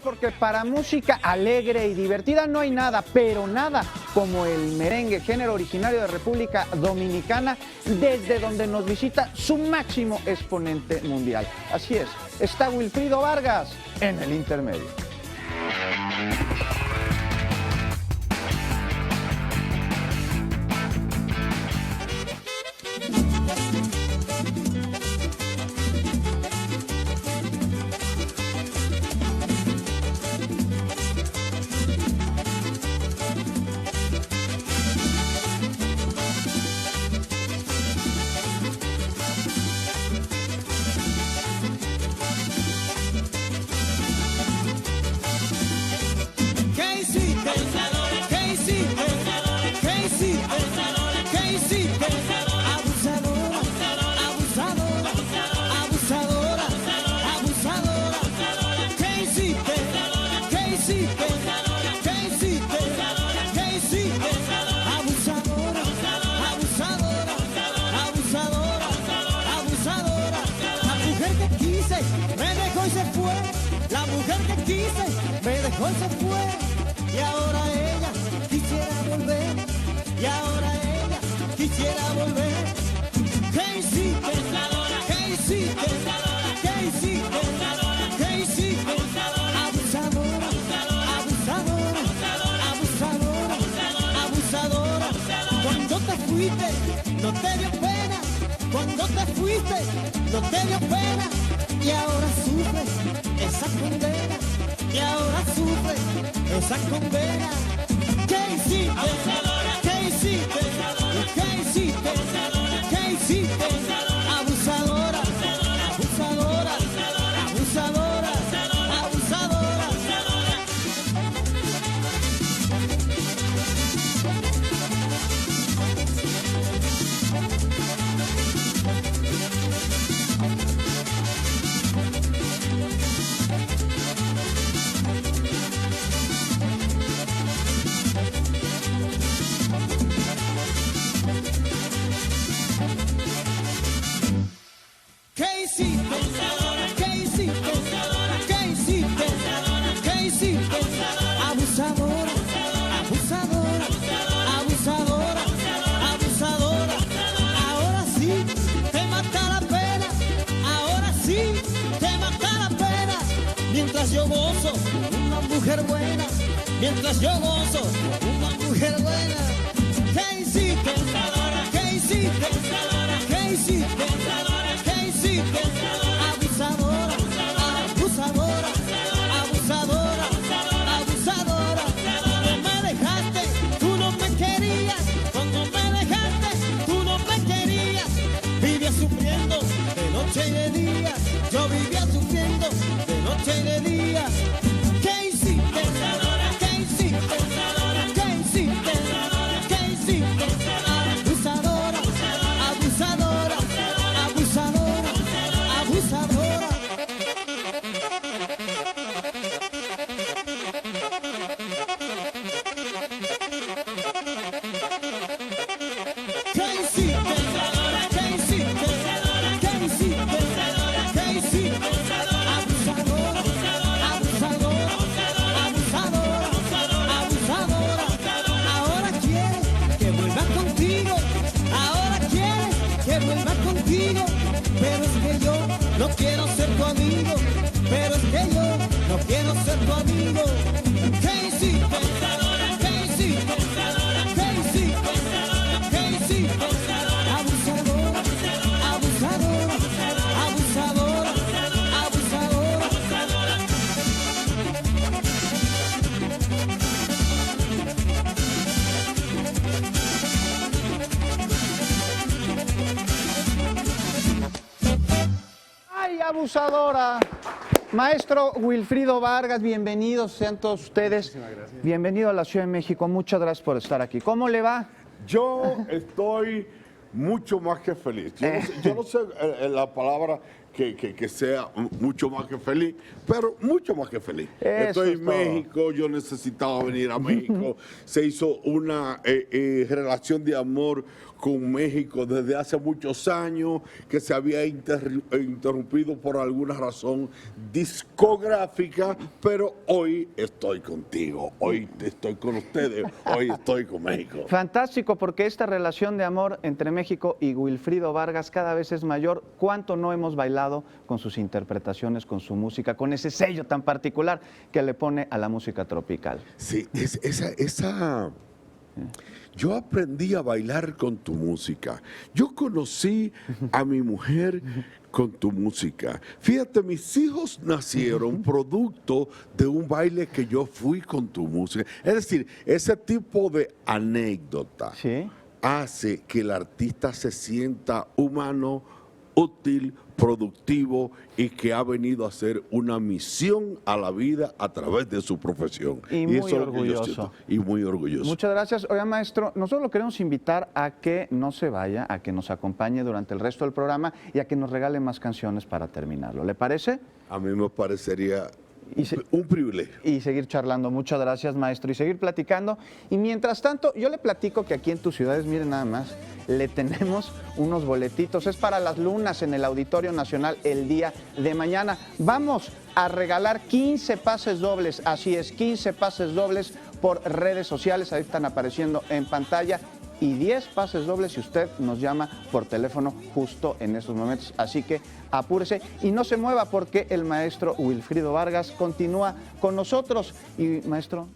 Porque para música alegre y divertida no hay nada, pero nada como el merengue, género originario de República Dominicana, desde donde nos visita su máximo exponente mundial. Así es, está Wilfrido Vargas en el intermedio. Abusadora. Maestro Wilfrido Vargas, bienvenidos sean todos ustedes. Bienvenido a la Ciudad de México. Muchas gracias por estar aquí. ¿Cómo le va? Yo estoy mucho más que feliz. Yo no sé la palabra que sea mucho más que feliz, pero mucho más que feliz. Eso Estoy es en todo. México, yo necesitaba venir a México, se hizo una relación de amor con México desde hace muchos años, que se había interrumpido por alguna razón discográfica, pero hoy estoy contigo, hoy estoy con ustedes, hoy estoy con México. Fantástico, porque esta relación de amor entre México y Wilfrido Vargas cada vez es mayor. ¿Cuánto no hemos bailado con sus interpretaciones, con su música, con ese sello tan particular que le pone a la música tropical? Sí, yo aprendí a bailar con tu música. Yo conocí a mi mujer con tu música. Fíjate, mis hijos nacieron producto de un baile que yo fui con tu música. Es decir, ese tipo de anécdota Sí. hace que el artista se sienta humano, útil, productivo y que ha venido a hacer una misión a la vida a través de su profesión. Y muy eso es lo que yo orgulloso. siento, y muy orgulloso. Muchas gracias. Oiga, maestro, nosotros lo queremos invitar a que no se vaya, a que nos acompañe durante el resto del programa y a que nos regale más canciones para terminarlo. ¿Le parece? A mí me parecería Y se- un privilegio. Y seguir charlando. Muchas gracias, maestro. Y seguir platicando. Y mientras tanto, yo le platico que aquí en tus ciudades, miren nada más, le tenemos unos boletitos. Es para las lunas en el Auditorio Nacional el día de mañana. Vamos a regalar 15 pases dobles. Así es, 15 pases dobles por redes sociales. Ahí están apareciendo en pantalla. Y 10 pases dobles si usted nos llama por teléfono justo en estos momentos. Así que apúrese y no se mueva porque el maestro Wilfrido Vargas continúa con nosotros. Y maestro...